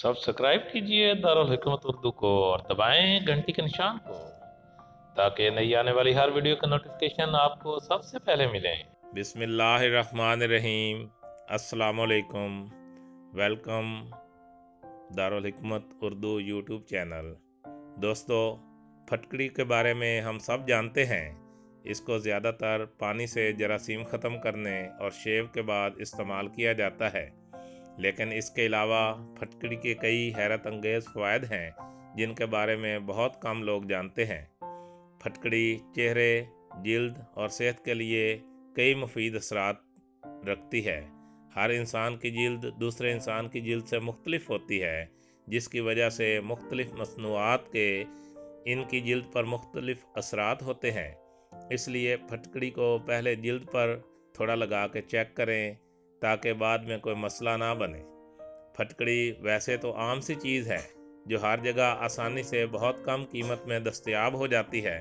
Subscribe कीजिए दारुल हिकमत उर्दू को और दबाएं घंटी के निशान को ताकि नई आने वाली हर वीडियो का नोटिफिकेशन आपको सबसे पहले मिले। बिस्मिल्लाहिर्रहमानिर्रहीम। अस्सलाम वालेकुम। वेलकम दारुल हिकमत उर्दू यूट्यूब चैनल। दोस्तों, फटकड़ी के बारे में हम सब जानते हैं। इसको ज़्यादातर पानी से जरासीम ख़त्म करने और शेव के बाद इस्तेमाल किया जाता है, लेकिन इसके अलावा फटकड़ी के कई हैरत अंगेज़ फ़वाइद हैं जिनके बारे में बहुत कम लोग जानते हैं। फटकड़ी चेहरे, जिल्द और सेहत के लिए कई मुफीद असरात रखती है। हर इंसान की जिल्द दूसरे इंसान की जिल्द से मुख्तलिफ होती है, जिसकी वजह से मुख्तलिफ मसनूआत के इनकी जिल्द पर मुख्तलिफ असरात होते हैं। इसलिए फटकड़ी को पहले जिल्द पर थोड़ा लगा के चेक करें ताकि बाद में कोई मसला ना बने। फटकड़ी वैसे तो आम सी चीज़ है जो हर जगह आसानी से बहुत कम कीमत में दस्तयाब हो जाती है,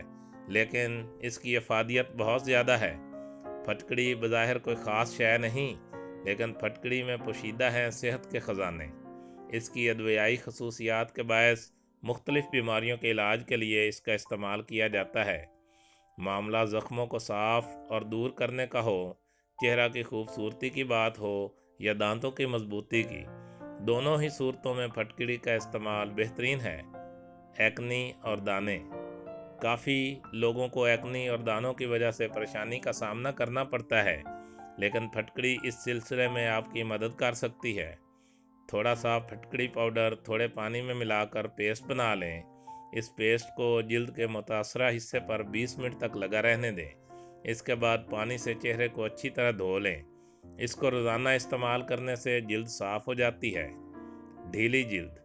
लेकिन इसकी अफादियत बहुत ज़्यादा है। फटकड़ी बज़ाहिर कोई ख़ास शय नहीं, लेकिन फटकड़ी में पोशीदा हैं सेहत के ख़जाने। इसकी अदवियाई खसूसियात के बायस मुख्तलिफ़ बीमारियों के इलाज के लिए इसका इस्तेमाल किया जाता है। मामला ज़ख्मों को साफ़ और दूर करने का हो, चेहरा की खूबसूरती की बात हो या दांतों की मजबूती की, दोनों ही सूरतों में फटकड़ी का इस्तेमाल बेहतरीन है। एक्नी और दाने। काफ़ी लोगों को एक्नी और दानों की वजह से परेशानी का सामना करना पड़ता है, लेकिन फटकड़ी इस सिलसिले में आपकी मदद कर सकती है। थोड़ा सा फटकड़ी पाउडर थोड़े पानी में मिलाकर पेस्ट बना लें। इस पेस्ट को जिल्द के मुतासरा हिस्से पर 20 मिनट तक लगा रहने दें। इसके बाद पानी से चेहरे को अच्छी तरह धो लें। इसको रोज़ाना इस्तेमाल करने से जिल्द साफ़ हो जाती है। ढीली जिल्द।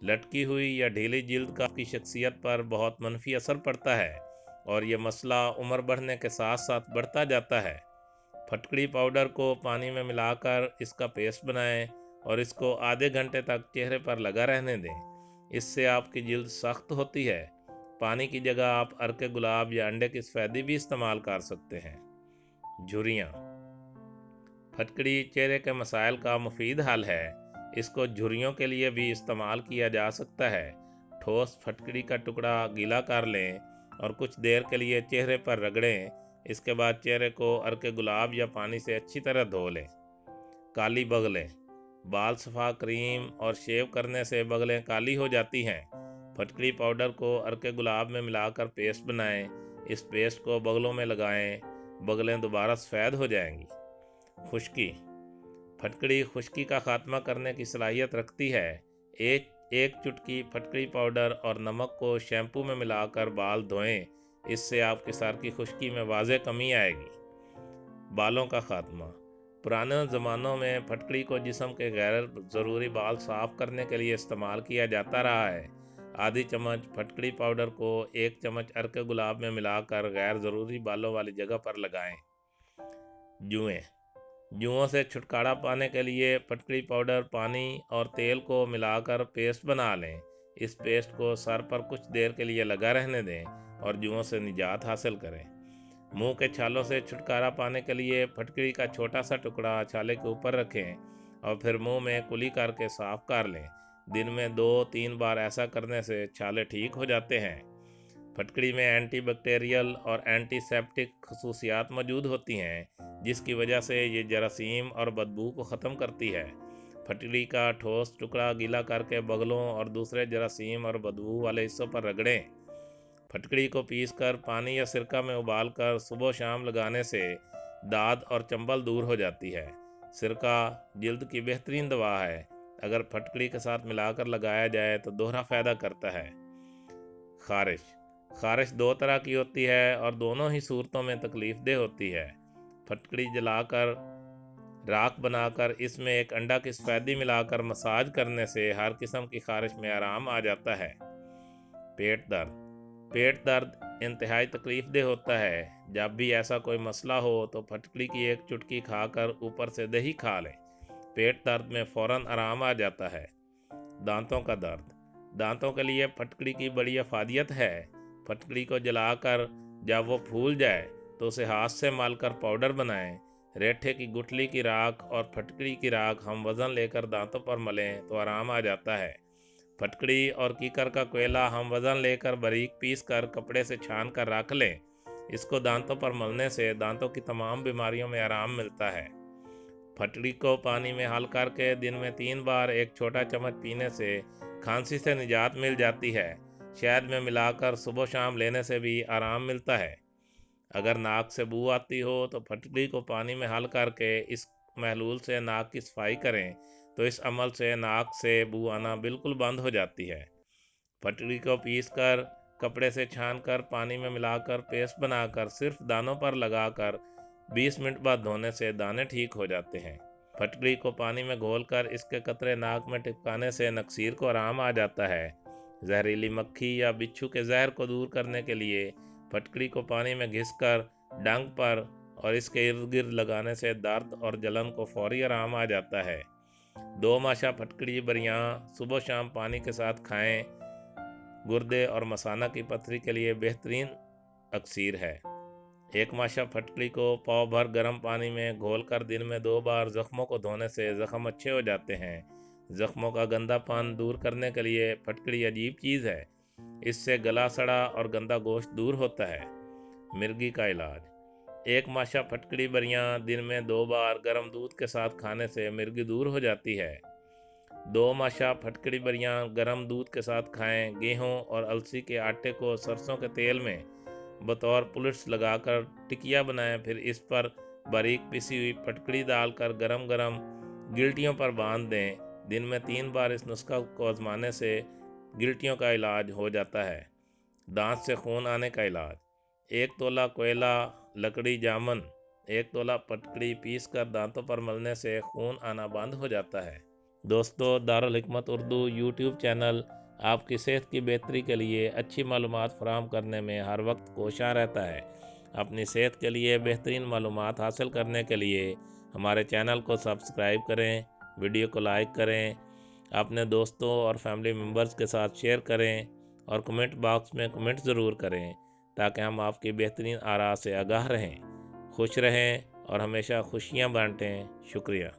लटकी हुई या ढीली जिल्द का आपकी शख्सियत पर बहुत मनफी असर पड़ता है और ये मसला उम्र बढ़ने के साथ साथ बढ़ता जाता है। फटकड़ी पाउडर को पानी में मिलाकर इसका पेस्ट बनाएं और इसको आधे घंटे तक चेहरे पर लगा रहने दें। इससे आपकी जिल्द सख्त होती है। पानी की जगह आप अर्के गुलाब या अंडे की सफ़ेदी भी इस्तेमाल कर सकते हैं। झुर्रियाँ। फटकड़ी चेहरे के मसाइल का मुफीद हल है। इसको झुर्रियों के लिए भी इस्तेमाल किया जा सकता है। ठोस फटकड़ी का टुकड़ा गीला कर लें और कुछ देर के लिए चेहरे पर रगड़ें। इसके बाद चेहरे को अर्के गुलाब या पानी से अच्छी तरह धो लें। काली बगलें। बाल सफ़ा क्रीम और शेव करने से बगलें काली हो जाती हैं। फटकड़ी पाउडर को अर्के गुलाब में मिलाकर पेस्ट बनाएं। इस पेस्ट को बगलों में लगाएं, बगलें दोबारा सफ़ेद हो जाएंगी। खुश्की। फटकड़ी खुश्की का खात्मा करने की सलाहियत रखती है। एक चुटकी फटकड़ी पाउडर और नमक को शैम्पू में मिलाकर बाल धोएं। इससे आपके सर की खुश्की में वाज़ेह कमी आएगी। बालों का खात्मा। पुराने ज़मानों में फटकड़ी को जिस्म के गैर ज़रूरी बाल साफ़ करने के लिए इस्तेमाल किया जाता रहा है। आधी चम्मच फटकड़ी पाउडर को 1 चम्मच अर्के गुलाब में मिलाकर गैर ज़रूरी बालों वाली जगह पर लगाएं। जुएँ। जुओं से छुटकारा पाने के लिए फटकड़ी पाउडर, पानी और तेल को मिलाकर पेस्ट बना लें। इस पेस्ट को सर पर कुछ देर के लिए लगा रहने दें और जुओं से निजात हासिल करें। मुंह के छालों से छुटकारा पाने के लिए फटकड़ी का छोटा सा टुकड़ा छाले के ऊपर रखें और फिर मुंह में कुली करके साफ कर लें। दिन में 2-3 बार ऐसा करने से छाले ठीक हो जाते हैं। फटकड़ी में एंटी बैक्टीरियल और एंटीसेप्टिक खसूसियात मौजूद होती हैं, जिसकी वजह से ये जरासीम और बदबू को ख़त्म करती है। फटकड़ी का ठोस टुकड़ा गीला करके बगलों और दूसरे जरासीम और बदबू वाले हिस्सों पर रगड़ें। फटकड़ी को पीसकर पानी या सिरका में उबालकर सुबह शाम लगाने से दाद और चंबल दूर हो जाती है। सिरका जिल्द की बेहतरीन दवा है। अगर फटकड़ी के साथ मिलाकर लगाया जाए तो दोहरा फ़ायदा करता है। खारिश 2 तरह की होती है और दोनों ही सूरतों में तकलीफ़देह होती है। फटकड़ी जलाकर राख बनाकर इसमें एक अंडा की सफ़ेदी मिलाकर मसाज करने से हर किस्म की खारिश में आराम आ जाता है। पेट दर्द इंतहाई तकलीफ़देह होता है। जब भी ऐसा कोई मसला हो तो फटकड़ी की 1 चुटकी खाकर ऊपर से दही खा लें। पेट दर्द में फ़ौरन आराम आ जाता है। दांतों का दर्द। दांतों के लिए फटकड़ी की बड़ी अफादियत है। फटकड़ी को जलाकर जब वो फूल जाए तो उसे हाथ से मलकर पाउडर बनाएं। रेठे की गुठली की राख और फटकड़ी की राख हम वज़न लेकर दांतों पर मलें तो आराम आ जाता है। फटकड़ी और कीकर का कोयला हम वज़न लेकर बारीक पीस कर कपड़े से छान कर रख लें। इसको दांतों पर मलने से दांतों की तमाम बीमारियों में आराम मिलता है। फटकड़ी को पानी में हल करके दिन में 3 बार एक छोटा चम्मच पीने से खांसी से निजात मिल जाती है। शहद में मिलाकर सुबह शाम लेने से भी आराम मिलता है। अगर नाक से बू आती हो तो फटकड़ी को पानी में हल करके इस महलूल से नाक की सफाई करें तो इस अमल से नाक से बू आना बिल्कुल बंद हो जाती है। फटकड़ी को पीसकर कपड़े से छानकर पानी में मिलाकर पेस्ट बनाकर सिर्फ दानों पर लगाकर 20 मिनट बाद धोने से दाने ठीक हो जाते हैं। फटकड़ी को पानी में घोलकर इसके कतरे नाक में टिपकाने से नक्सीर को आराम आ जाता है। जहरीली मक्खी या बिच्छू के जहर को दूर करने के लिए फटकड़ी को पानी में घिसकर डंक पर और इसके इर्द गिर्द लगाने से दर्द और जलन को फौरी आराम आ जाता है। 2 माशा फटकड़ी बरियाँ सुबह शाम पानी के साथ खाएं। गुर्दे और मसाना की पथरी के लिए बेहतरीन अक्सीर है। 1 माशा फटकड़ी को पाव भर गर्म पानी में घोलकर दिन में 2 बार ज़ख्मों को धोने से ज़ख्म अच्छे हो जाते हैं। ज़ख्मों का गंदापन दूर करने के लिए फटकड़ी अजीब चीज़ है। इससे गला सड़ा और गंदा गोश्त दूर होता है। मिर्गी का इलाज। 1 माशा फटकड़ी बरियाँ दिन में 2 बार गर्म दूध के साथ खाने से मिर्गी दूर हो जाती है। 2 माशा फटकड़ी बरियाँ गर्म दूध के साथ खाएं। गेहूं और अलसी के आटे को सरसों के तेल में बतौर पुलिस लगाकर टिकिया बनाएं, फिर इस पर बारीक पिसी हुई फटकड़ी डालकर गरम गरम गिल्टियों पर बांध दें। दिन में 3 बार इस नुस्खा को आजमाने से गिल्टियों का इलाज हो जाता है। दांत से खून आने का इलाज। 1 तोला कोयला, लकड़ी जामुन, 1 तोला फटकड़ी पीस कर दांतों पर मलने से खून आना बंद हो जाता है। दोस्तों, दारुल हिकमत उर्दू यूट्यूब चैनल आपकी सेहत की बेहतरी के लिए अच्छी मालूमात फराहम करने में हर वक्त कोशां रहता है। अपनी सेहत के लिए बेहतरीन मालूमात हासिल करने के लिए हमारे चैनल को सब्सक्राइब करें, वीडियो को लाइक करें, अपने दोस्तों और फैमिली मेम्बर्स के साथ शेयर करें और कमेंट बॉक्स में कमेंट ज़रूर करें ताकि हम आपकी बेहतरीन आरा से आगाह रहें। खुश रहें और हमेशा खुशियाँ बांटें। शुक्रिया।